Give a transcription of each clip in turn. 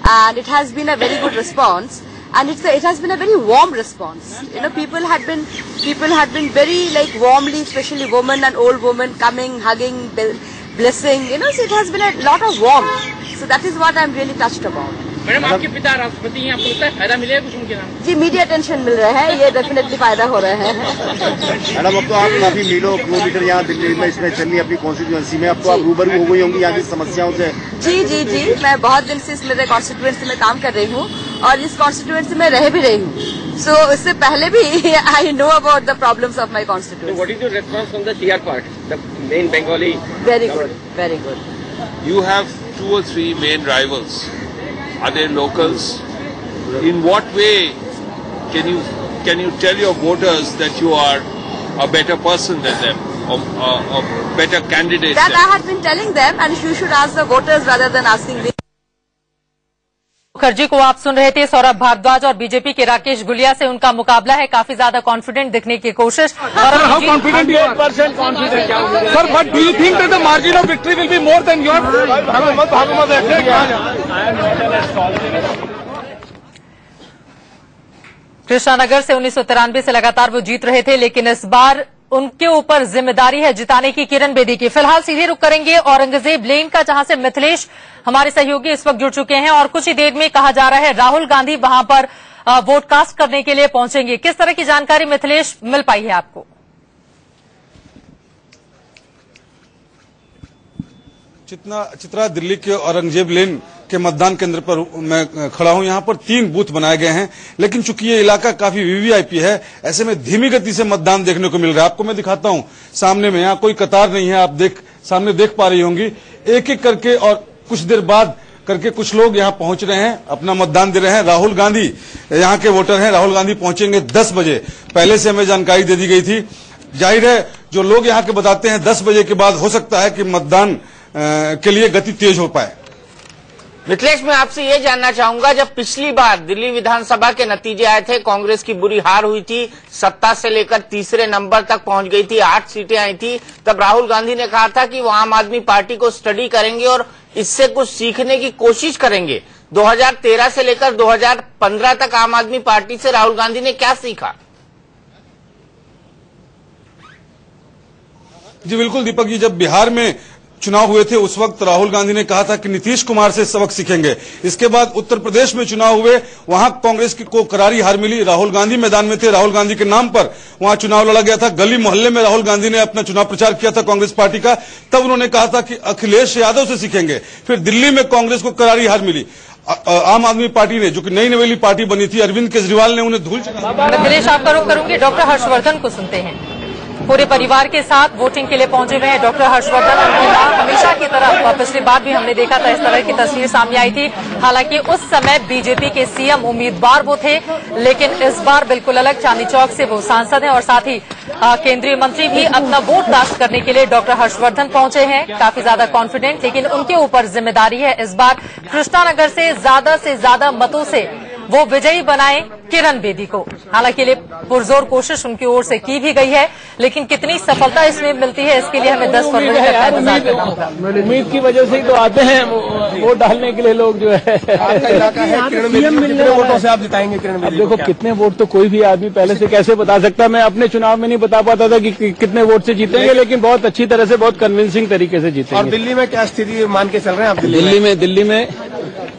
and it has been a very good response, and it has been a very warm response. You know, people had been very like warmly, especially women and old women, coming, hugging, blessing. You know, so it has been a lot of warmth. So that is what I'm really touched about. Madam, आपके पिता राष्ट्रपति हैं, आपको लगता है फायदा मिलेगा कुछ उनके नाम? जी, मीडिया अटेंशन मिल रहा है, ये डेफिनेटली फायदा हो रहा है। मैडम, अब तो आप काफी किलोमीटर यहाँ दिल्ली में इसमें चल रही अपनी कॉन्स्टिट्यूएंसी में, अब तो आप रूबरू हो गई होंगी यहाँ की समस्याओं से। जी, मैं बहुत दिन से इस मेरे कॉन्स्टिट्यूएंसी में काम कर रही हूँ और इस कॉन्स्टिट्यूएंसी में रह भी रही हूँ। सो इससे पहले भी I know about the problems of my constituency. What is your response from the CR part, the main Bengali? Very good. You have 2 or 3 main rivals. Are they locals? In what way can you tell your voters that you are a better person than them, or a better candidate? That I had been telling them, and you should ask the voters rather than asking me. Mukherjee को आप सुन रहे थे। सौरभ भारद्वाज और BJP के राकेश गुलिया से उनका मुकाबला है। काफी ज्यादा कॉन्फिडेंट दिखने की कोशिश। How confident you are? 100% confident. Sir, but do you think that the margin of victory will be more than your? Krishnanagar से 1993 से लगातार वो जीत रहे थे, लेकिन इस बार उनके ऊपर जिम्मेदारी है जिताने की किरण बेदी की। फिलहाल सीधे रुक करेंगे औरंगजेब लेन का, जहां से मिथिलेश हमारे सहयोगी इस वक्त जुड़ चुके हैं और कुछ ही देर में कहा जा रहा है राहुल गांधी वहां पर वोट कास्ट करने के लिए पहुंचेंगे। किस तरह की जानकारी मिथिलेश मिल पाई है आपको? चित्रा, दिल्ली के औरंगजेब लेन के मतदान केंद्र पर मैं खड़ा हूं। यहां पर 3 बूथ बनाए गए हैं, लेकिन चूंकि ये इलाका काफी वीवीआईपी है, ऐसे में धीमी गति से मतदान देखने को मिल रहा है। आपको मैं दिखाता हूं सामने में, यहाँ कोई कतार नहीं है, आप सामने देख पा रही होंगी। एक एक करके और कुछ देर बाद करके कुछ लोग यहाँ पहुंच रहे हैं, अपना मतदान दे रहे हैं। राहुल गांधी यहाँ के वोटर हैं, राहुल गांधी पहुंचेंगे 10 बजे, पहले से हमें जानकारी दे दी गई थी। जाहिर है जो लोग यहाँ के बताते हैं 10 बजे के बाद हो सकता है कि मतदान के लिए गति तेज हो पाए। मिथिलेश, मैं आपसे ये जानना चाहूंगा, जब पिछली बार दिल्ली विधानसभा के नतीजे आए थे, कांग्रेस की बुरी हार हुई थी, सत्ता से लेकर तीसरे नंबर तक पहुंच गई थी, 8 सीटें आई थी, तब राहुल गांधी ने कहा था कि वो आम आदमी पार्टी को स्टडी करेंगे और इससे कुछ सीखने की कोशिश करेंगे। 2013 से लेकर 2015 तक आम आदमी पार्टी से राहुल गांधी ने क्या सीखा? जी बिल्कुल दीपक जी, जब बिहार में चुनाव हुए थे उस वक्त राहुल गांधी ने कहा था कि नीतीश कुमार से सबक सीखेंगे। इसके बाद उत्तर प्रदेश में चुनाव हुए, वहां कांग्रेस को करारी हार मिली। राहुल गांधी मैदान में थे, राहुल गांधी के नाम पर वहां चुनाव लड़ा गया था। गली मोहल्ले में राहुल गांधी ने अपना चुनाव प्रचार किया था कांग्रेस पार्टी का। तब उन्होंने कहा था कि अखिलेश यादव से सीखेंगे। फिर दिल्ली में कांग्रेस को करारी हार मिली। आम आदमी पार्टी ने, जो कि नई नवेली पार्टी बनी थी, अरविंद केजरीवाल ने उन्हें धूल चटा। मिथिलेश, आपका रुख करूंगी, डॉक्टर हर्षवर्धन को सुनते हैं। पूरे परिवार के साथ वोटिंग के लिए पहुंचे हुए हैं डॉक्टर हर्षवर्धन। उनकी मां हमेशा की तरह, पिछली बार भी हमने देखा था इस तरह की तस्वीर सामने आई थी। हालांकि उस समय बीजेपी के सीएम उम्मीदवार वो थे, लेकिन इस बार बिल्कुल अलग, चांदनी चौक से वो सांसद हैं और साथ ही केंद्रीय मंत्री भी अपना वोट कास्ट करने के लिए डॉक्टर हर्षवर्धन पहुंचे हैं। काफी ज्यादा कॉन्फिडेंट, लेकिन उनके ऊपर जिम्मेदारी है इस बार कृष्णानगर से ज्यादा मतों से वो विजयी बनाए किरण बेदी को। हालांकि लिए पुरजोर कोशिश उनकी ओर से की भी गई है, लेकिन कितनी सफलता इसमें मिलती है इसके लिए हमें 10 फरवरी तक का इंतजार करना होगा। उम्मीद की वजह से ही तो आते हैं वोट डालने के लिए लोग, जो है। कितने वोटों से आप जिताएंगे किरण बेदी? देखो, कितने वोट तो कोई भी आदमी पहले से कैसे बता सकता है। मैं अपने चुनाव में नहीं बता पाता था कि कितने वोट से जीतेंगे, लेकिन बहुत अच्छी तरह से, बहुत कन्विंसिंग तरीके से जीतेंगे। और दिल्ली में क्या स्थिति मान के चल रहे हैं आप? दिल्ली में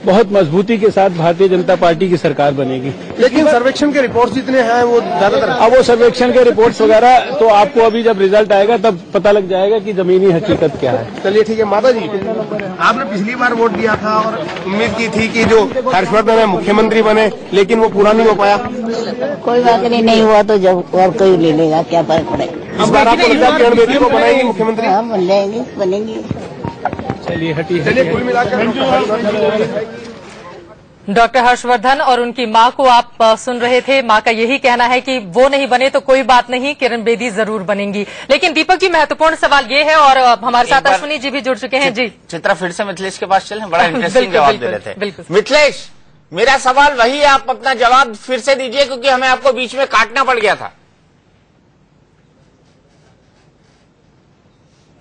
बहुत मजबूती के साथ भारतीय जनता पार्टी की सरकार बनेगी। लेकिन सर्वेक्षण के रिपोर्ट्स जितने हैं वो ज्यादातर, अब वो सर्वेक्षण के रिपोर्ट्स वगैरह तो आपको अभी जब रिजल्ट आएगा तब पता लग जाएगा कि जमीनी हकीकत क्या है। चलिए ठीक है। माता जी, आपने पिछली बार वोट दिया था और उम्मीद की थी कि जो हर्षवर्धन है मुख्यमंत्री बने, लेकिन वो पूरा नहीं हो पाया। कोई बात नहीं हुआ तो जब और कोई ले लेगा, क्या फर्क पड़ेगा। इस बार आपको लगता है किरण बेदी को बनाएंगे मुख्यमंत्री? हाँ, बनेंगी। चलिए चलिए, कुल मिलाकर डॉक्टर हर्षवर्धन और उनकी मां को आप सुन रहे थे। मां का यही कहना है कि वो नहीं बने तो कोई बात नहीं, किरण बेदी जरूर बनेंगी। लेकिन दीपक जी, महत्वपूर्ण सवाल ये है, और हमारे साथ अश्विनी जी भी जुड़ चुके हैं। जी चित्रा, फिर से मिथिलेश के पास चलें, बड़ा इंटरेस्टिंग जवाब दे रहे थे। मिथिलेश, मेरा सवाल वही है, आप अपना जवाब फिर से दीजिए, क्योंकि हमें आपको बीच में काटना पड़ गया था।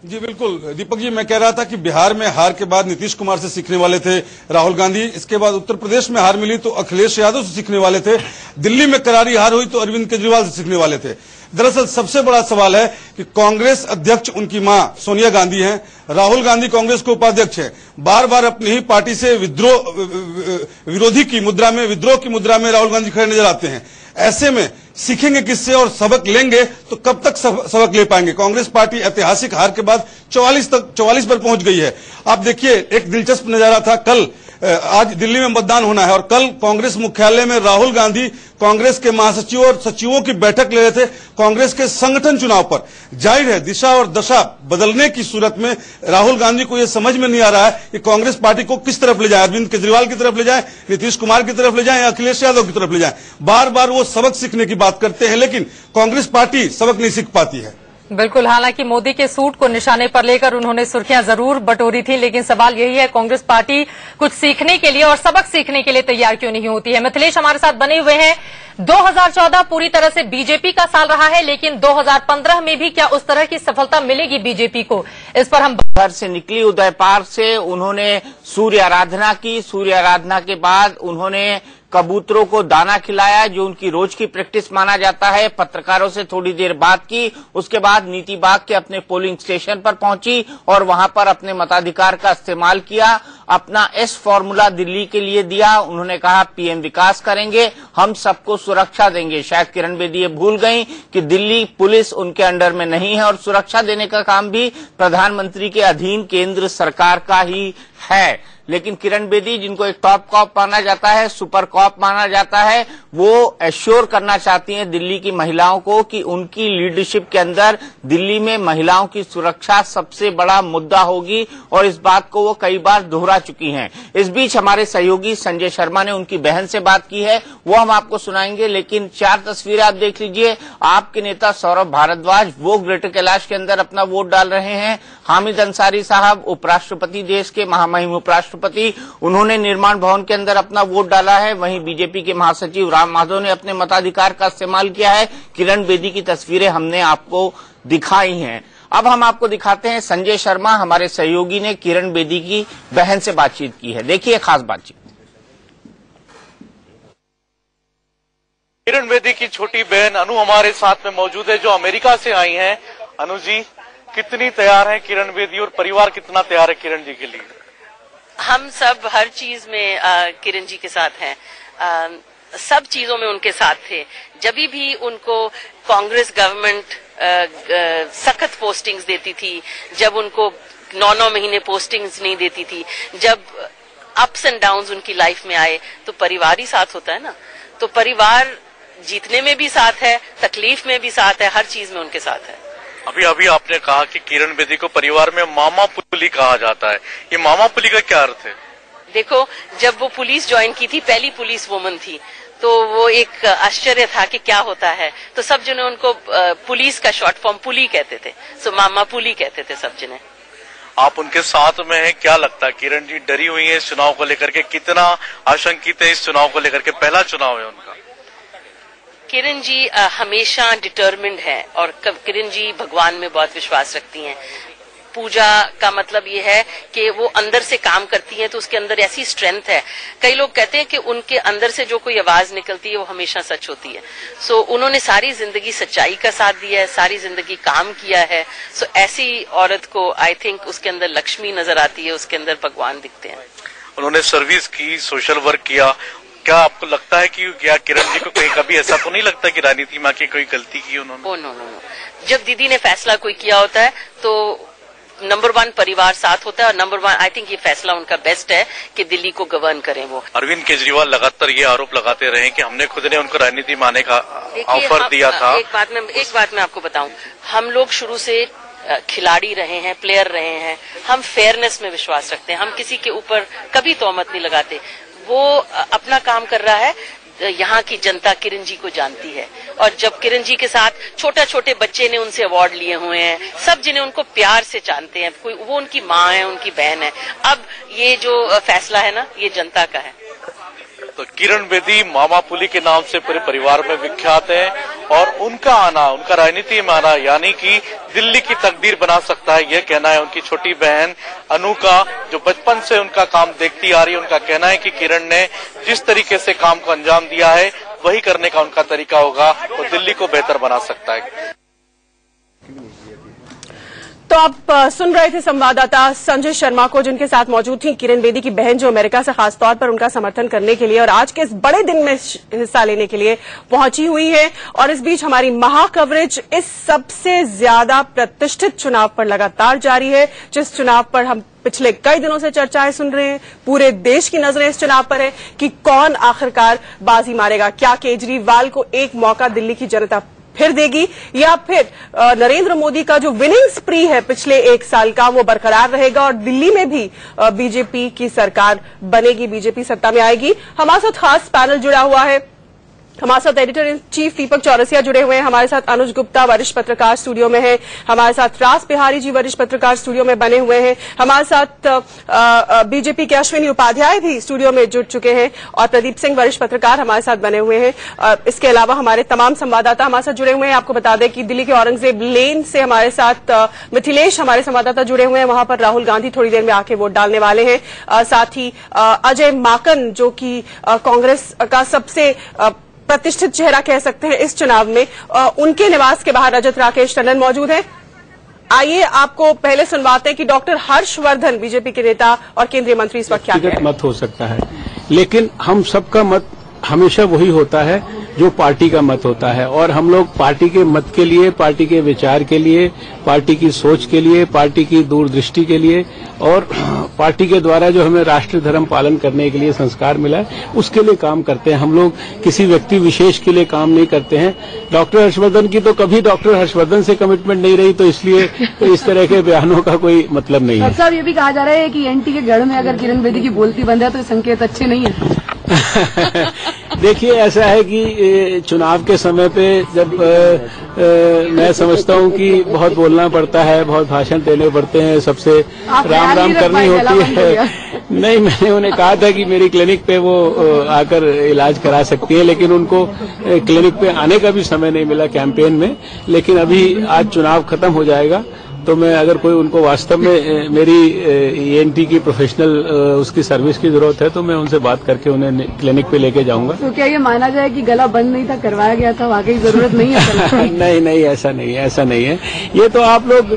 जी बिल्कुल दीपक जी, मैं कह रहा था कि बिहार में हार के बाद नीतीश कुमार से सीखने वाले थे राहुल गांधी, इसके बाद उत्तर प्रदेश में हार मिली तो अखिलेश यादव से सीखने वाले थे, दिल्ली में करारी हार हुई तो अरविंद केजरीवाल से सीखने वाले थे। दरअसल सबसे बड़ा सवाल है कि कांग्रेस अध्यक्ष उनकी मां सोनिया गांधी हैं, राहुल गांधी कांग्रेस के उपाध्यक्ष हैं, बार बार अपनी ही पार्टी से विद्रोह की मुद्रा में राहुल गांधी खड़े नजर आते हैं। ऐसे में सीखेंगे किससे और सबक लेंगे तो कब तक सबक ले पाएंगे? कांग्रेस पार्टी ऐतिहासिक हार के बाद 44 पर पहुंच गई है। आप देखिए, एक दिलचस्प नजारा था कल, आज दिल्ली में मतदान होना है और कल कांग्रेस मुख्यालय में राहुल गांधी कांग्रेस के महासचिवों और सचिवों की बैठक ले रहे थे कांग्रेस के संगठन चुनाव पर। जाहिर है दिशा और दशा बदलने की सूरत में राहुल गांधी को यह समझ में नहीं आ रहा है कि कांग्रेस पार्टी को किस तरफ ले जाए, अरविंद केजरीवाल की तरफ ले जाए, नीतीश कुमार की तरफ ले जाए या अखिलेश यादव की तरफ ले जाए। बार बार वो सबक सीखने की बात करते हैं लेकिन कांग्रेस पार्टी सबक नहीं सीख पाती है। बिल्कुल, हालांकि मोदी के सूट को निशाने पर लेकर उन्होंने सुर्खियां जरूर बटोरी थी, लेकिन सवाल यही है कांग्रेस पार्टी कुछ सीखने के लिए और सबक सीखने के लिए तैयार क्यों नहीं होती है। मिथिलेश हमारे साथ बने हुए हैं। 2014 पूरी तरह से बीजेपी का साल रहा है, लेकिन 2015 में भी क्या उस तरह की सफलता मिलेगी बीजेपी को, इस पर हम घर से निकली उदय पार्क से उन्होंने सूर्य आराधना की। सूर्य आराधना के बाद उन्होंने कबूतरों को दाना खिलाया, जो उनकी रोज की प्रैक्टिस माना जाता है। पत्रकारों से थोड़ी देर बात की, उसके बाद नीति बाग के अपने पोलिंग स्टेशन पर पहुंची और वहां पर अपने मताधिकार का इस्तेमाल किया। अपना एस फॉर्मूला दिल्ली के लिए दिया। उन्होंने कहा पीएम विकास करेंगे, हम सबको सुरक्षा देंगे। शायद किरण बेदी ये भूल गई कि दिल्ली पुलिस उनके अंडर में नहीं है और सुरक्षा देने का काम भी प्रधानमंत्री के अधीन केंद्र सरकार का ही है। लेकिन किरण बेदी, जिनको एक टॉप कॉप माना जाता है, सुपर कॉप माना जाता है, वो एश्योर करना चाहती हैं दिल्ली की महिलाओं को कि उनकी लीडरशिप के अंदर दिल्ली में महिलाओं की सुरक्षा सबसे बड़ा मुद्दा होगी और इस बात को वो कई बार दोहरा चुकी हैं। इस बीच हमारे सहयोगी संजय शर्मा ने उनकी बहन से बात की है, वो हम आपको सुनाएंगे। लेकिन 4 तस्वीरें आप देख लीजिए। आपके नेता सौरभ भारद्वाज वो ग्रेटर कैलाश के अंदर अपना वोट डाल रहे हैं। हामिद अंसारी साहब, उपराष्ट्रपति, देश के महामहिम उपराष्ट्रपति, उन्होंने निर्माण भवन के अंदर अपना वोट डाला है। वहीं बीजेपी के महासचिव राम माधव ने अपने मताधिकार का इस्तेमाल किया है। किरण बेदी की तस्वीरें हमने आपको दिखाई हैं। अब हम आपको दिखाते हैं, संजय शर्मा हमारे सहयोगी ने किरण बेदी की बहन से बातचीत की है। देखिए खास बातचीत। किरण बेदी की छोटी बहन अनु हमारे साथ में मौजूद है, जो अमेरिका से आई हैं। अनु जी, कितनी तैयार है किरण बेदी और परिवार कितना तैयार है किरण जी के लिए? हम सब हर चीज में किरण जी के साथ हैं, सब चीजों में उनके साथ थे। जब भी उनको कांग्रेस गवर्नमेंट सख्त पोस्टिंग्स देती थी, जब उनको 9 महीने पोस्टिंग्स नहीं देती थी, जब अप्स एंड डाउन्स उनकी लाइफ में आए, तो परिवार ही साथ होता है ना। तो परिवार जीतने में भी साथ है, तकलीफ में भी साथ है, हर चीज में उनके साथ है। अभी आपने कहा कि किरण बेदी को परिवार में मामा पुली कहा जाता है, ये मामा पुली का क्या अर्थ है? देखो, जब वो पुलिस ज्वाइन की थी, पहली पुलिस वुमन थी, तो वो एक आश्चर्य था कि क्या होता है। तो सब जने उनको पुलिस का शॉर्ट फॉर्म पुली कहते थे, सो मामा पुली कहते थे सब जने। आप उनके साथ में हैं, क्या लगता है किरण जी डरी हुई है इस चुनाव को लेकर के, कितना आशंकित है इस चुनाव को लेकर के? पहला चुनाव है उनका। किरण जी हमेशा डिटर्मिन्ड है और किरण जी भगवान में बहुत विश्वास रखती हैं। पूजा का मतलब ये है कि वो अंदर से काम करती हैं, तो उसके अंदर ऐसी स्ट्रेंथ है। कई लोग कहते हैं कि उनके अंदर से जो कोई आवाज निकलती है वो हमेशा सच होती है। सो उन्होंने सारी जिंदगी सच्चाई का साथ दिया है, सारी जिंदगी काम किया है। सो ऐसी औरत को आई थिंक उसके अंदर लक्ष्मी नजर आती है, उसके अंदर भगवान दिखते हैं। उन्होंने सर्विस की, सोशल वर्क किया। क्या आपको लगता है कि क्या किरण जी को कहीं कभी ऐसा तो नहीं लगता कि राजनीति में आके कोई गलती की उन्होंने? Oh no. जब दीदी ने फैसला कोई किया होता है तो नंबर 1 परिवार साथ होता है और नंबर 1 आई थिंक ये फैसला उनका बेस्ट है कि दिल्ली को गवर्न करें वो। अरविंद केजरीवाल लगातार ये आरोप लगाते रहे कि हमने खुद ने उनको राजनीति में आने का ऑफर दिया था। एक बात मैं आपको बताऊं, हम लोग शुरू से खिलाड़ी रहे हैं, प्लेयर रहे हैं, हम फेयरनेस में विश्वास रखते हैं, हम किसी के ऊपर कभी तोहमत नहीं लगाते। वो अपना काम कर रहा है, यहाँ की जनता किरण जी को जानती है और जब किरण जी के साथ छोटे बच्चे ने उनसे अवार्ड लिए हुए हैं, सब जिन्हें उनको प्यार से जानते हैं, कोई वो उनकी माँ है, उनकी बहन है। अब ये जो फैसला है ना, ये जनता का है। तो किरण बेदी मामा पुली के नाम से पूरे परिवार में विख्यात हैं और उनका आना, उनका राजनीति में आना यानी कि दिल्ली की तकदीर बना सकता है, यह कहना है उनकी छोटी बहन अनु का, जो बचपन से उनका काम देखती आ रही है। उनका कहना है कि किरण ने जिस तरीके से काम को अंजाम दिया है वही करने का उनका तरीका होगा तो दिल्ली को बेहतर बना सकता है। तो आप सुन रहे थे संवाददाता संजय शर्मा को, जिनके साथ मौजूद थी किरण बेदी की बहन, जो अमेरिका से खासतौर पर उनका समर्थन करने के लिए और आज के इस बड़े दिन में हिस्सा लेने के लिए पहुंची हुई है। और इस बीच हमारी महा कवरेज इस सबसे ज्यादा प्रतिष्ठित चुनाव पर लगातार जारी है, जिस चुनाव पर हम पिछले कई दिनों से चर्चाएं सुन रहे हैं। पूरे देश की नजरें इस चुनाव पर है कि कौन आखिरकार बाजी मारेगा। क्या केजरीवाल को एक मौका दिल्ली की जनता फिर देगी या फिर नरेंद्र मोदी का जो विनिंग स्प्री है पिछले एक साल का वो बरकरार रहेगा और दिल्ली में भी बीजेपी की सरकार बनेगी, बीजेपी सत्ता में आएगी। हमारे साथ खास पैनल जुड़ा हुआ है। हमारे साथ एडिटर इन चीफ दीपक चौरसिया जुड़े हुए हैं, हमारे साथ अनुज गुप्ता वरिष्ठ पत्रकार स्टूडियो में है, हमारे साथ रास बिहारी जी वरिष्ठ पत्रकार स्टूडियो में बने हुए हैं, हमारे साथ बीजेपी के अश्विनी उपाध्याय भी स्टूडियो में जुड़ चुके हैं और प्रदीप सिंह वरिष्ठ पत्रकार हमारे साथ बने हुए हैं। इसके अलावा हमारे तमाम संवाददाता हमारे साथ जुड़े हुए हैं। आपको बता दें कि दिल्ली के औरंगजेब लेन से हमारे साथ मिथिलेश हमारे संवाददाता जुड़े हुए हैं, वहां पर राहुल गांधी थोड़ी देर में आके वोट डालने वाले हैं। साथ ही अजय माकन जो कि कांग्रेस का सबसे प्रतिष्ठित चेहरा कह सकते हैं इस चुनाव में, उनके निवास के बाहर रजत राकेश टंडन मौजूद हैं। आइए आपको पहले सुनवाते हैं कि डॉक्टर हर्षवर्धन बीजेपी के नेता और केंद्रीय मंत्री इस वक्त क्या कह रहे हैं। मत हो सकता है, लेकिन हम सबका मत हमेशा वही होता है जो पार्टी का मत होता है और हम लोग पार्टी के मत के लिए, पार्टी के विचार के लिए, पार्टी की सोच के लिए, पार्टी की दूरदृष्टि के लिए और पार्टी के द्वारा जो हमें राष्ट्रीय धर्म पालन करने के लिए संस्कार मिला है उसके लिए काम करते हैं। हम लोग किसी व्यक्ति विशेष के लिए काम नहीं करते हैं। डॉक्टर हर्षवर्धन की तो कभी डॉक्टर हर्षवर्धन से कमिटमेंट नहीं रही, तो इसलिए तो इस तरह के बयानों का कोई मतलब नहीं है। साहब, ये भी कहा जा रहा है कि एनटी के गढ़ में अगर किरण बेदी की बोलती बंद है तो संकेत अच्छे नहीं है। देखिए, ऐसा है कि चुनाव के समय पे जब मैं समझता हूँ कि बहुत बोलना पड़ता है, बहुत भाषण देने पड़ते हैं, सबसे राम राम करनी होती है। नहीं, मैंने उन्हें कहा था कि मेरी क्लिनिक पे वो आकर इलाज करा सकती है, लेकिन उनको क्लिनिक पे आने का भी समय नहीं मिला कैंपेन में। लेकिन अभी आज चुनाव खत्म हो जाएगा तो मैं अगर कोई उनको वास्तव में मेरी ईएनटी की प्रोफेशनल उसकी सर्विस की जरूरत है तो मैं उनसे बात करके उन्हें क्लिनिक पे लेके जाऊंगा। तो क्या ये माना जाए कि गला बंद नहीं था, करवाया गया था, वाकई जरूरत नहीं है? नहीं, ऐसा नहीं है। ये तो आप लोग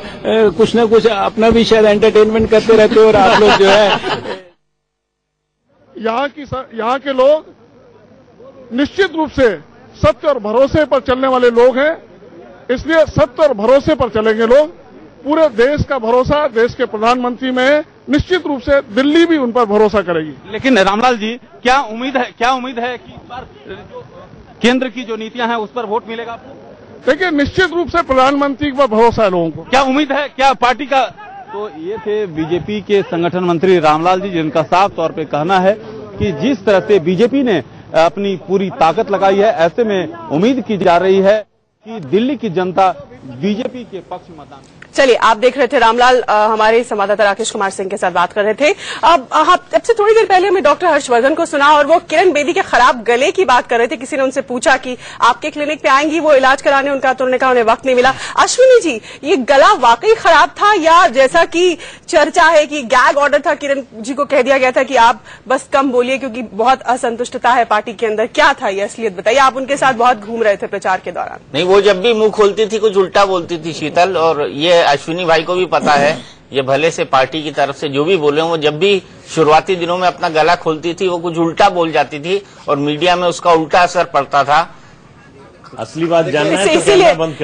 कुछ न कुछ अपना भी शायद एंटरटेनमेंट करते रहते हो और आप लोग जो है यहाँ के लोग निश्चित रूप से सत्य और भरोसे पर चलने वाले लोग हैं, इसलिए सत्य और भरोसे पर चलेंगे लोग। पूरे देश का भरोसा देश के प्रधानमंत्री में है, निश्चित रूप से दिल्ली भी उन पर भरोसा करेगी। लेकिन रामलाल जी, क्या उम्मीद है कि इस बार केंद्र की जो नीतियां हैं उस पर वोट मिलेगा आपको? देखिए, निश्चित रूप से प्रधानमंत्री पर भरोसा है लोगों को। क्या उम्मीद है, क्या पार्टी का? तो ये थे बीजेपी के संगठन मंत्री रामलाल जी, जिनका साफ तौर पे कहना है कि जिस तरह से बीजेपी ने अपनी पूरी ताकत लगाई है, ऐसे में उम्मीद की जा रही है कि दिल्ली की जनता बीजेपी के पक्ष में मतदान। चलिए, आप देख रहे थे रामलाल हमारे संवाददाता राकेश कुमार सिंह के साथ बात कर रहे थे। अब से थोड़ी देर पहले हमने डॉक्टर हर्षवर्धन को सुना और वो किरण बेदी के खराब गले की बात कर रहे थे। किसी ने उनसे पूछा कि आपके क्लिनिक पे आएंगी वो इलाज कराने, उनका तो उन्होंने कहा उन्हें वक्त नहीं मिला। अश्विनी जी, ये गला वाकई खराब था या जैसा कि चर्चा है कि गैग ऑर्डर था, किरण जी को कह दिया गया था कि आप बस कम बोलिए क्योंकि बहुत असंतुष्टता है पार्टी के अंदर? क्या था ये असलियत बताइए, आप उनके साथ बहुत घूम रहे थे प्रचार के दौरान। नहीं, वो जब भी मुंह खोलती थी कुछ उल्टा बोलती थी शीतल, और ये अश्विनी भाई को भी पता है। ये भले से पार्टी की तरफ से जो भी बोले, वो जब भी शुरुआती दिनों में अपना गला खोलती थी वो कुछ उल्टा बोल जाती थी और मीडिया में उसका उल्टा असर पड़ता था। असली बात जानना है तो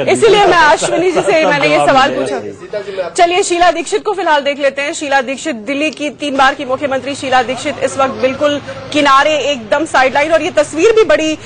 इसीलिए मैं अश्विनी जी से मैंने ये सवाल पूछा। चलिए, शीला दीक्षित को फिलहाल देख लेते हैं। शीला दीक्षित, दिल्ली की 3 बार की मुख्यमंत्री शीला दीक्षित इस वक्त बिल्कुल किनारे, एकदम साइडलाइन, और ये तस्वीर भी बड़ी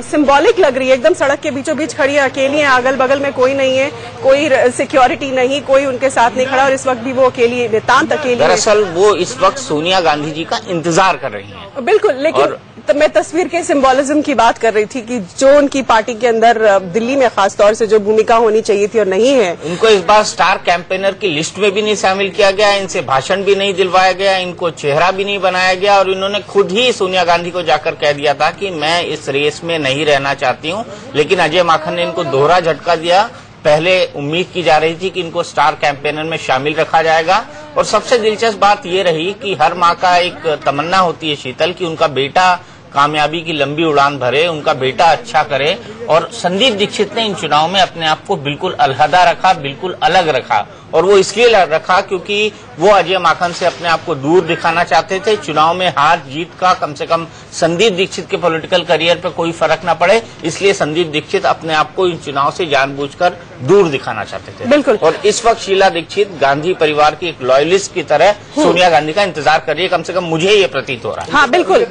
सिंबॉलिक लग रही है। एकदम सड़क के बीचों बीच खड़ी है, अकेली है, अगल बगल में कोई नहीं है, कोई सिक्योरिटी नहीं, कोई उनके साथ नहीं खड़ा और इस वक्त भी वो अकेली, नितांत अकेली। दरअसल वो इस वक्त सोनिया गांधी जी का इंतजार कर रही है। बिल्कुल, लेकिन मैं तस्वीर के सिंबोलिज्म की बात कर रही थी कि जो उनकी पार्टी के अंदर दिल्ली में खासतौर से जो भूमिका होनी चाहिए थी और नहीं है। इनको इस बार स्टार कैंपेनर की लिस्ट में भी नहीं शामिल किया गया, इनसे भाषण भी नहीं दिलवाया गया, इनको चेहरा भी नहीं बनाया गया और इन्होंने खुद ही सोनिया गांधी को जाकर कह दिया था कि मैं इस रेस में नहीं रहना चाहती हूं। लेकिन अजय माकन ने इनको दोहरा झटका दिया। पहले उम्मीद की जा रही थी कि इनको स्टार कैंपेनर में शामिल रखा जाएगा और सबसे दिलचस्प बात ये रही कि हर माँ का एक तमन्ना होती है शीतल कि उनका बेटा कामयाबी की लंबी उड़ान भरे, उनका बेटा अच्छा करे और संदीप दीक्षित ने इन चुनाव में अपने आप को बिल्कुल अलहदा रखा, बिल्कुल अलग रखा और वो इसलिए रखा क्योंकि वो अजय माकन से अपने आप को दूर दिखाना चाहते थे। चुनाव में हार जीत का कम से कम संदीप दीक्षित के पॉलिटिकल करियर पर कोई फर्क न पड़े, इसलिए संदीप दीक्षित अपने आप को इन चुनाव से जानबूझकर दूर दिखाना चाहते थे। बिल्कुल। और इस वक्त शीला दीक्षित गांधी परिवार की एक लॉयलिस्ट की तरह सोनिया गांधी का इंतजार कर रही है, कम से कम मुझे ये प्रतीत हो रहा है। हाँ बिल्कुल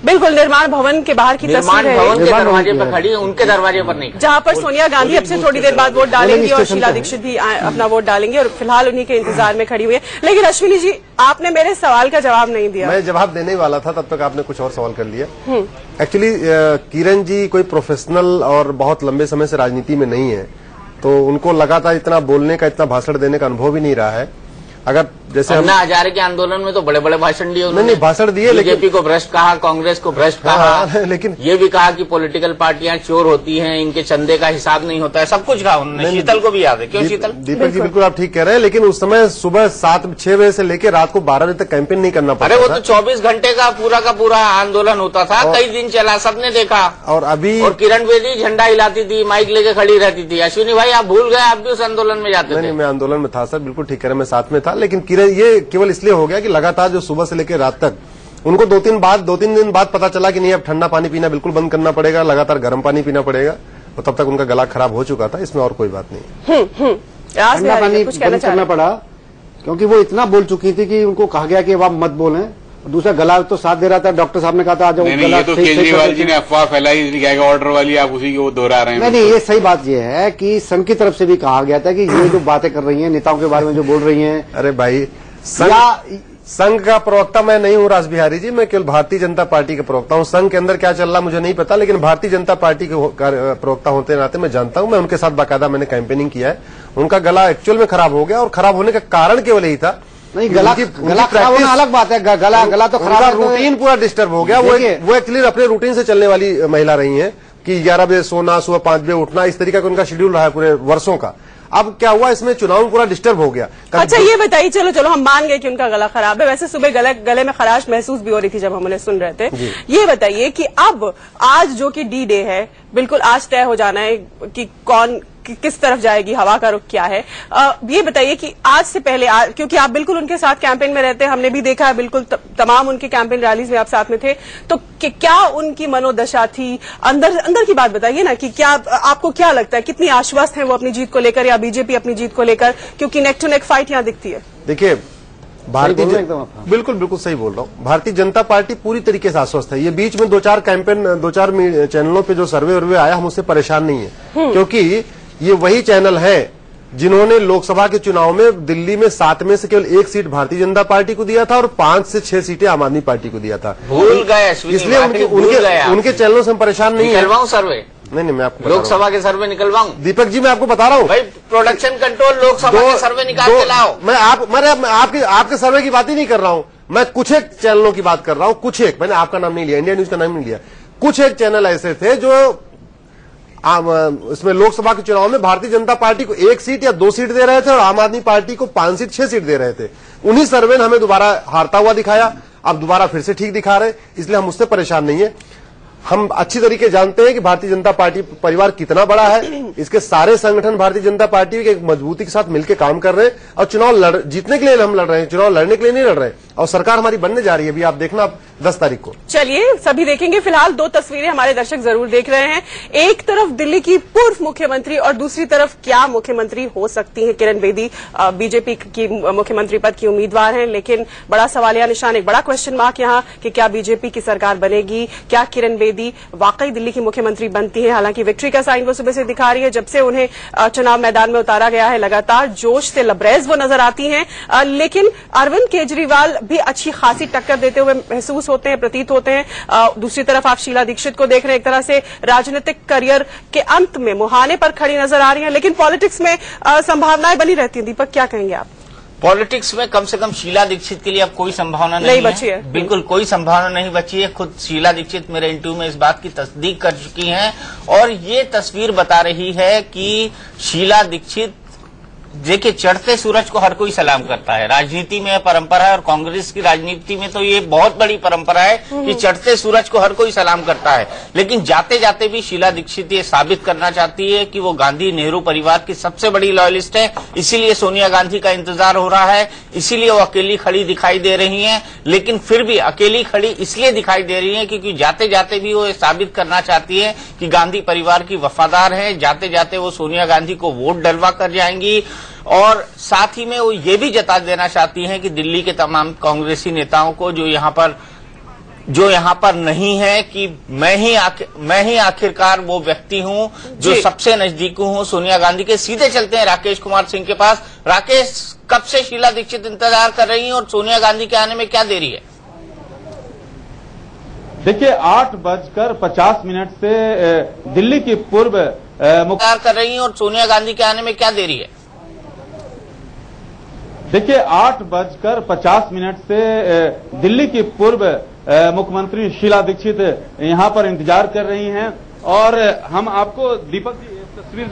बिल्कुल। निर्माण भवन के बाहर की तस्वीर है, भवन के दरवाजे पर खड़ी है, उनके दरवाजे पर नहीं, जहाँ पर सोनिया गांधी अब से थोड़ी देर बाद वोट डालेंगी और शीला दीक्षित भी अपना वोट डालेंगे और फिलहाल उन्हीं के इंतजार में खड़ी हुई है। लेकिन अश्विनी जी, आपने मेरे सवाल का जवाब नहीं दिया। मैं जवाब देने ही वाला था, तब तक आपने कुछ और सवाल कर लिया। एक्चुअली किरण जी कोई प्रोफेशनल और बहुत लंबे समय से राजनीति में नहीं है, तो उनको लगातार इतना बोलने का, इतना भाषण देने का अनुभव ही नहीं रहा है। अगर जैसे अन्ना हजारे के आंदोलन में तो बड़े बड़े भाषण दिए उन्होंने। नहीं भाषण दिए, लेकिन बीजेपी को भ्रष्ट कहा, कांग्रेस को भ्रष्ट कहा, लेकिन ये भी कहा कि पॉलिटिकल पार्टियां चोर होती हैं, इनके चंदे का हिसाब नहीं होता है, सब कुछ कहा उन्होंने। शीतल को भी याद है, क्यों शीतल? दीपक जी बिल्कुल आप ठीक कह रहे हैं, लेकिन उस समय सुबह 7-6 बजे से लेकर रात को 12 बजे तक कैंपेन नहीं करना पड़ता। अरे वो तो 24 घंटे का पूरा आंदोलन होता था, कई दिन चला, सबने देखा। और अभी और किरण बेदी झंडा हिलाती थी, माइक लेके खड़ी रहती थी। अश्विनी भाई आप भूल गए, आप भी उस आंदोलन में जाते थे। नहीं, मैं आंदोलन में था सर, बिल्कुल ठीक कह रहे हैं, मैं साथ में था। लेकिन किरण ये केवल इसलिए हो गया कि लगातार जो सुबह से लेकर रात तक उनको 2-3 दिन बाद पता चला कि नहीं, अब ठंडा पानी पीना बिल्कुल बंद करना पड़ेगा, लगातार गर्म पानी पीना पड़ेगा, और तब तक उनका गला खराब हो चुका था। इसमें और कोई बात नहीं। ठंडा पानी बंद करना पड़ा क्योंकि वो इतना बोल चुकी थी कि उनको कहा गया कि अब आप मत बोलें। दूसरा गला तो साथ दे रहा था, डॉक्टर साहब ने कहा था आज ये तो केजरीवाल जी ने अफवाह फैलाई, ऑर्डर वाली, आप उसी की वो दोहरा रहे हैं। नहीं, ये सही बात ये है कि संघ की तरफ से भी कहा गया था कि ये जो बातें कर रही हैं, नेताओं के बारे में जो बोल रही हैं। अरे भाई, संघ का प्रवक्ता मैं नहीं हूँ राज बिहारी जी, मैं केवल भारतीय जनता पार्टी का प्रवक्ता हूँ। संघ के अंदर क्या चल रहा मुझे नहीं पता, लेकिन भारतीय जनता पार्टी के प्रवक्ता होते नाते मैं जानता हूँ। मैं उनके साथ बाकायदा मैंने कैंपेनिंग किया है। उनका गला एक्चुअल में खराब हो गया, और खराब होने का कारण केवल यही था। नहीं, गला खराब होना अलग बात है, गला तो खराब, रूटीन पूरा डिस्टर्ब हो गया। वो एक्चुअली अपने रूटीन से चलने वाली महिला रही है कि 11 बजे सोना, सुबह 5 बजे उठना, इस तरीके का उनका शेड्यूल रहा है पूरे वर्षों का। अब क्या हुआ, इसमें चुनाव पूरा डिस्टर्ब हो गया। अच्छा ये बताइए, चलो हम मान गए कि उनका गला खराब है, वैसे सुबह गले में खराश महसूस भी हो रही थी जब हम उन्हें सुन रहे थे। ये बताइए कि अब आज जो कि डी डे है, बिल्कुल आज तय हो जाना है कि कौन किस तरफ जाएगी, हवा का रुख क्या है। ये बताइए कि आज से पहले, क्योंकि आप बिल्कुल उनके साथ कैंपेन में रहते हैं, हमने भी देखा है, बिल्कुल तमाम उनके कैंपेन रैलीज में आप साथ में थे, तो क्या उनकी मनोदशा थी, अंदर की बात बताइए ना कि क्या आपको क्या लगता है, कितनी आश्वस्त है वो अपनी जीत को लेकर, या बीजेपी अपनी जीत को लेकर, क्योंकि नेक टू नेक फाइट यहाँ दिखती है। देखिए, बिल्कुल सही बोल रहा हूँ, भारतीय जनता पार्टी पूरी तरीके से आश्वस्त है। ये बीच में 2-4 चैनलों पे जो सर्वे आया, हम उससे परेशान नहीं है, क्योंकि ये वही चैनल है जिन्होंने लोकसभा के चुनाव में दिल्ली में 7 में से केवल 1 सीट भारतीय जनता पार्टी को दिया था और 5 से 6 सीटें आम आदमी पार्टी को दिया था। भूल गए, इसलिए उनके चैनलों से हम परेशान नहीं है। सर्वे नहीं, मैं आपको लोकसभा के सर्वे निकलवाऊं? दीपक जी मैं आपको बता रहा हूँ भाई, प्रोडक्शन कंट्रोल लोकसभा के सर्वे निकाल के लाओ। मैं आपके सर्वे की बात ही नहीं कर रहा हूँ, मैं कुछ एक चैनलों की बात कर रहा हूँ। कुछ एक, मैंने आपका नाम नहीं लिया, इंडिया न्यूज का नाम नहीं लिया। कुछ एक चैनल ऐसे थे जो इसमें लोकसभा के चुनाव में भारतीय जनता पार्टी को 1 सीट या 2 सीट दे रहे थे और आम आदमी पार्टी को 5 सीट 6 सीट दे रहे थे। उन्हीं सर्वे ने हमें दोबारा हारता हुआ दिखाया, अब दोबारा फिर से ठीक दिखा रहे, इसलिए हम उससे परेशान नहीं है। हम अच्छी तरीके जानते हैं कि भारतीय जनता पार्टी परिवार कितना बड़ा है। इसके सारे संगठन भारतीय जनता पार्टी के मजबूती के साथ मिलकर काम कर रहे हैं, और चुनाव जीतने के लिए हम लड़ रहे हैं, चुनाव लड़ने के लिए नहीं लड़ रहे हैं। और सरकार हमारी बनने जा रही है, अभी आप देखना 10 तारीख को। चलिए सभी देखेंगे। फिलहाल 2 तस्वीरें हमारे दर्शक जरूर देख रहे हैं, एक तरफ दिल्ली की पूर्व मुख्यमंत्री और दूसरी तरफ क्या मुख्यमंत्री हो सकती हैं किरण बेदी, बीजेपी की मुख्यमंत्री पद की उम्मीदवार हैं, लेकिन बड़ा सवालिया निशान, एक बड़ा क्वेश्चन मार्क यहाँ कि क्या बीजेपी की सरकार बनेगी, क्या किरण बेदी वाकई दिल्ली की मुख्यमंत्री बनती है। हालांकि विक्ट्री का साइन वो सुबह से दिखा रही है, जब से उन्हें चुनाव मैदान में उतारा गया है लगातार जोश से लबरेज वो नजर आती हैं, लेकिन अरविंद केजरीवाल भी अच्छी खासी टक्कर देते हुए महसूस होते हैं, प्रतीत होते हैं। दूसरी तरफ आप शीला दीक्षित को देख रहे हैं, एक तरह से राजनीतिक करियर के अंत में मुहाने पर खड़ी नजर आ रही हैं, लेकिन पॉलिटिक्स में संभावनाएं बनी रहती हैं। दीपक, क्या कहेंगे आप? पॉलिटिक्स में कम से कम शीला दीक्षित के लिए अब कोई संभावना नहीं बची है। बिल्कुल कोई संभावना नहीं बची है। खुद शीला दीक्षित मेरे इंटरव्यू में इस बात की तस्दीक कर चुकी हैं और ये तस्वीर बता रही है कि शीला दीक्षित, देखिए, चढ़ते सूरज को हर कोई सलाम करता है। राजनीति में परंपरा है और कांग्रेस की राजनीति में तो ये बहुत बड़ी परंपरा है कि चढ़ते सूरज को हर कोई सलाम करता है। लेकिन जाते जाते भी शीला दीक्षित ये साबित करना चाहती है कि वो गांधी नेहरू परिवार की सबसे बड़ी लॉयलिस्ट है। इसीलिए सोनिया गांधी का इंतजार हो रहा है, इसीलिए वो अकेली खड़ी दिखाई दे रही है। लेकिन फिर भी अकेली खड़ी इसलिए दिखाई दे रही है क्योंकि जाते जाते भी वो साबित करना चाहती है कि गांधी परिवार की वफादार है। जाते जाते वो सोनिया गांधी को वोट डलवा कर जाएंगी और साथ ही में वो ये भी जता देना चाहती हैं कि दिल्ली के तमाम कांग्रेसी नेताओं को जो यहाँ पर नहीं है कि मैं ही आखिरकार वो व्यक्ति हूँ जो सबसे नजदीक हूँ सोनिया गांधी के। सीधे चलते हैं राकेश कुमार सिंह के पास। राकेश, कब से शीला दीक्षित इंतजार कर रही है और सोनिया गांधी के आने में क्या देरी है? देखिए, 8:50 से दिल्ली की पूर्व इंतजार कर रही है और सोनिया गांधी के आने में क्या देरी है? देखिए, 8:50 से दिल्ली की पूर्व मुख्यमंत्री शीला दीक्षित यहां पर इंतजार कर रही हैं और हम आपको दीपक जी तस्वीर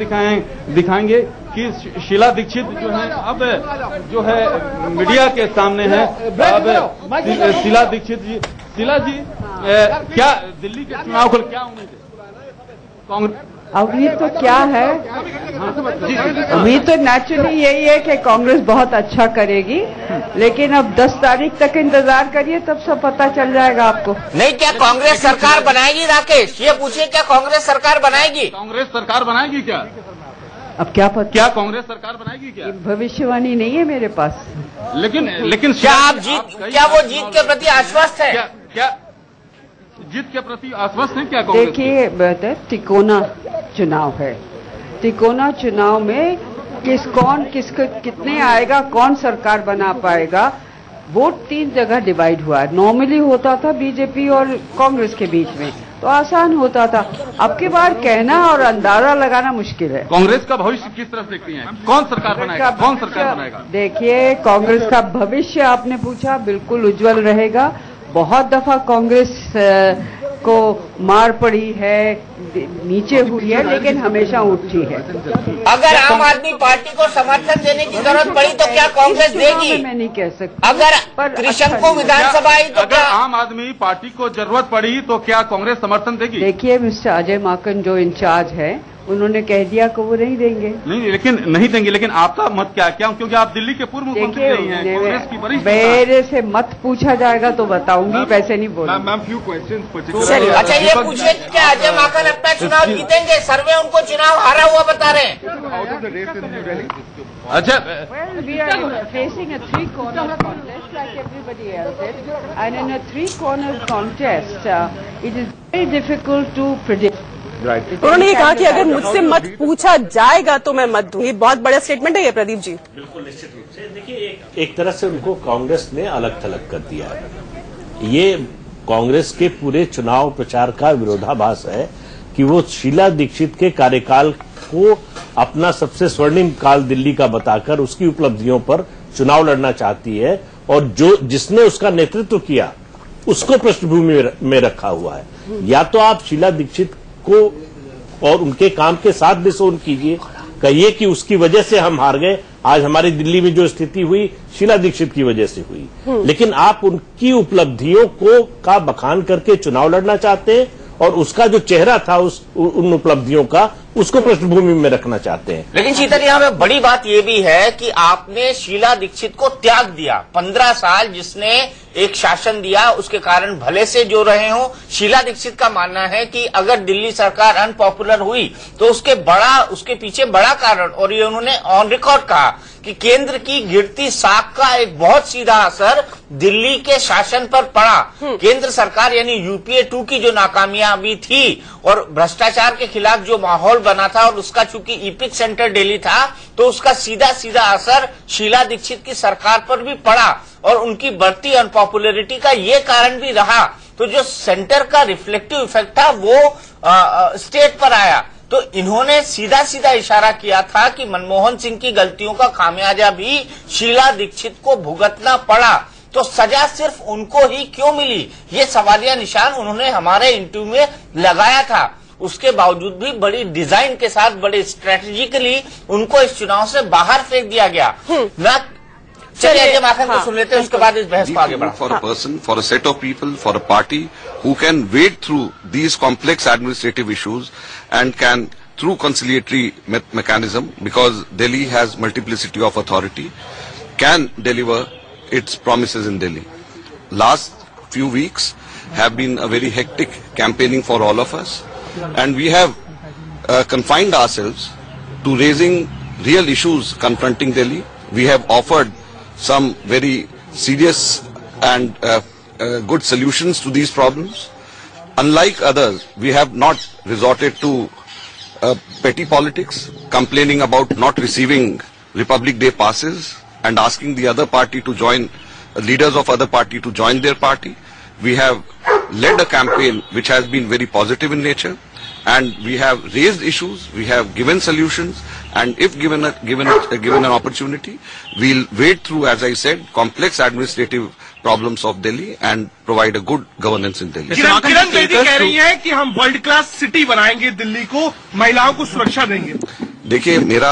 दिखाएंगे कि शीला दीक्षित जो है अब जो है मीडिया के सामने है। अब शीला दीक्षित जी, शीला जी, क्या दिल्ली के चुनाव को क्या उम्मीद है? कांग्रेस उम्मीद तो क्या है, उम्मीद तो नेचुरली यही है कि कांग्रेस बहुत अच्छा करेगी, लेकिन अब 10 तारीख तक इंतजार करिए, तब सब पता चल जाएगा आपको। नहीं, क्या कांग्रेस सरकार बनाएगी? राकेश, ये पूछिए, क्या कांग्रेस सरकार बनाएगी? कांग्रेस सरकार बनाएगी क्या? अब क्या पता, क्या कांग्रेस सरकार बनाएगी क्या? भविष्यवाणी नहीं है मेरे पास। लेकिन क्या वो जीत के प्रति आश्वस्त है? क्या जीत के प्रति आश्वस्त है क्या कांग्रेस? देखिए, तिकोना चुनाव है। तिकोना चुनाव में किसको कितने आएगा, कौन सरकार बना पाएगा, वोट 3 जगह डिवाइड हुआ है। नॉर्मली होता था बीजेपी और कांग्रेस के बीच में, तो आसान होता था। अब की बार कहना और अंदाजा लगाना मुश्किल है। कांग्रेस का भविष्य किस तरफ देखती हैं? कौन सरकार बनाएगा? कौन सरकार बनाएगा? देखिए, कांग्रेस का भविष्य आपने पूछा, बिल्कुल उज्जवल रहेगा। बहुत दफा कांग्रेस को मार पड़ी है, नीचे हुई है, लेकिन हमेशा उठी है। अगर आम आदमी पार्टी को समर्थन देने की जरूरत पड़ी तो क्या कांग्रेस देगी? मैं नहीं कह सकती। अगर कृष्ण को विधानसभा आई तो अगर आम आदमी पार्टी को जरूरत पड़ी तो क्या कांग्रेस समर्थन देगी? देखिए, मिस्टर अजय माकन जो इंचार्ज है, उन्होंने कह दिया कि वो नहीं देंगे। नहीं देंगे, लेकिन आपका मत क्या? क्योंकि आप दिल्ली के पूर्व मुख्यमंत्री रही हैं, कांग्रेस की वरिष्ठ। मेरे से मत पूछा जाएगा तो बताऊंगी, वैसे नहीं बोलूंगी। Ma'am, few question. अच्छा, ये पूछिए, क्या अजय माकन अपना चुनाव जीतेंगे? सर्वे उनको चुनाव हारा हुआ बता रहे हैं। अच्छा, well, we are facing a 3-corner contest like everybody else is, and in a 3-corner contest, it is very difficult to predict. उन्होंने ये कहा कि अगर मुझसे मत पूछा जाएगा तो मैं मत दूंगी। बहुत बड़ा स्टेटमेंट है ये, प्रदीप जी। बिल्कुल, निश्चित रूप से। देखिए, एक तरह से उनको कांग्रेस ने अलग थलग कर दिया है। ये कांग्रेस के पूरे चुनाव प्रचार का विरोधाभास है कि वो शीला दीक्षित के कार्यकाल को अपना सबसे स्वर्णिम काल दिल्ली का बताकर उसकी उपलब्धियों पर चुनाव लड़ना चाहती है और जिसने उसका नेतृत्व किया उसको पृष्ठभूमि में रखा हुआ है। या तो आप शीला दीक्षित को और उनके काम के साथ डिसोन कीजिए, कहिए कि उसकी वजह से हम हार गए, आज हमारी दिल्ली में जो स्थिति हुई शीला दीक्षित की वजह से हुई। लेकिन आप उनकी उपलब्धियों का बखान करके चुनाव लड़ना चाहते हैं और उसका जो चेहरा था उन उपलब्धियों का, उसको पृष्ठभूमि में रखना चाहते हैं। लेकिन शीतल, यहाँ पे बड़ी बात ये भी है कि आपने शीला दीक्षित को त्याग दिया। 15 साल जिसने एक शासन दिया, उसके कारण भले से जो रहे हों। शीला दीक्षित का मानना है कि अगर दिल्ली सरकार अनपॉपुलर हुई तो उसके पीछे बड़ा कारण, और ये उन्होंने ऑन रिकॉर्ड कहा कि केंद्र की गिरती साख का एक बहुत सीधा असर दिल्ली के शासन पर पड़ा। केंद्र सरकार यानी UPA 2 की जो नाकामयाबी थी और भ्रष्टाचार के खिलाफ जो माहौल बना था और उसका चूंकि इपिक सेंटर दिल्ली था, तो उसका सीधा सीधा असर शीला दीक्षित की सरकार पर भी पड़ा और उनकी बढ़ती अनपॉपुलरिटी का ये कारण भी रहा। तो जो सेंटर का रिफ्लेक्टिव इफेक्ट था वो स्टेट पर आया। तो इन्होंने सीधा सीधा इशारा किया था कि मनमोहन सिंह की गलतियों का खामियाजा भी शीला दीक्षित को भुगतना पड़ा, तो सजा सिर्फ उनको ही क्यों मिली, ये सवालिया निशान उन्होंने हमारे इंटरव्यू में लगाया था। उसके बावजूद भी बड़ी डिजाइन के साथ, बड़े स्ट्रेटेजिकली उनको इस चुनाव से बाहर फेंक दिया गया। न चलिए अजय माखन को सुन लेते हैं, उसके बाद इस बहस को आगे बढ़ा। For a person, for a set of people, for a party who can wade through these complex administrative issues and can, through conciliatory mechanism, because Delhi has multiplicity of authority, can deliver its promises in Delhi. Last few weeks have been a very hectic campaigning for all of us, and we have confined ourselves to raising real issues confronting Delhi. We have offered some very serious and good solutions to these problems. Unlike others, we have not resorted to petty politics, complaining about not receiving Republic Day passes and asking the other party to join, leaders of other party to join their party. We have led a campaign which has been very positive in nature, and we have raised issues, we have given solutions, and if given an opportunity, we'll wade through, as I said, complex administrative problems of Delhi and provide a good governance in Delhi. Kiran Bedi कह रही है कि हम world class city बनाएंगे दिल्ली को, महिलाओं को सुरक्षा देंगे। देखिए, मेरा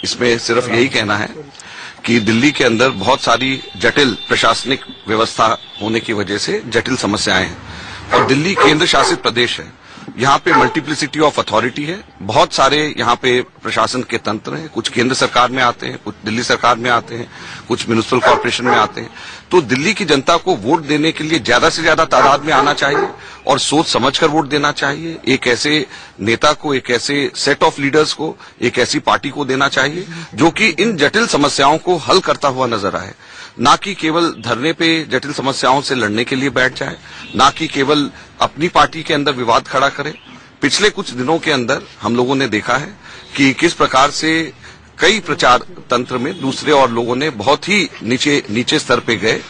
इसमें सिर्फ यही कहना है कि दिल्ली के अंदर बहुत सारी जटिल प्रशासनिक व्यवस्था होने की वजह से जटिल समस्याएं हैं, और दिल्ली केंद्र शासित प्रदेश है। यहाँ पे मल्टीप्लिसिटी ऑफ अथॉरिटी है, बहुत सारे यहाँ पे प्रशासन के तंत्र हैं, कुछ केंद्र सरकार में आते हैं, कुछ दिल्ली सरकार में आते हैं, कुछ म्युनिसिपल कॉर्पोरेशन में आते हैं। तो दिल्ली की जनता को वोट देने के लिए ज्यादा से ज्यादा तादाद में आना चाहिए और सोच समझकर वोट देना चाहिए। एक ऐसे नेता को, एक ऐसे सेट ऑफ लीडर्स को, एक ऐसी पार्टी को देना चाहिए जो कि इन जटिल समस्याओं को हल करता हुआ नजर आए, ना कि केवल धरने पे जटिल समस्याओं से लड़ने के लिए बैठ जाए, ना कि केवल अपनी पार्टी के अंदर विवाद खड़ा करे। पिछले कुछ दिनों के अंदर हम लोगों ने देखा है कि किस प्रकार से कई प्रचार तंत्र में दूसरे और लोगों ने बहुत ही नीचे स्तर पे गए।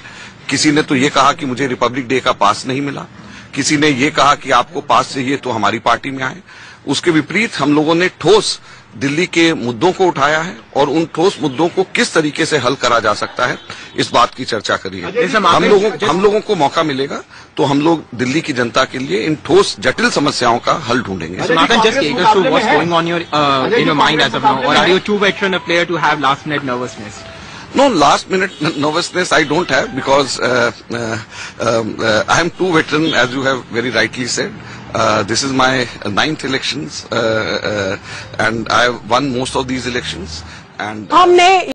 किसी ने तो ये कहा कि मुझे रिपब्लिक डे का पास नहीं मिला, किसी ने ये कहा कि आपको पास चाहिए तो हमारी पार्टी में आए। उसके विपरीत हम लोगों ने ठोस दिल्ली के मुद्दों को उठाया है और उन ठोस मुद्दों को किस तरीके से हल करा जा सकता है, इस बात की चर्चा करी है। हम लोगों को मौका मिलेगा तो हम लोग दिल्ली की जनता के लिए इन ठोस जटिल समस्याओं का हल ढूंढेंगे। No, last minute nervousness I don't have, because I am too veteran, as you have very rightly said. This is my 9th elections, and I have won most of these elections. And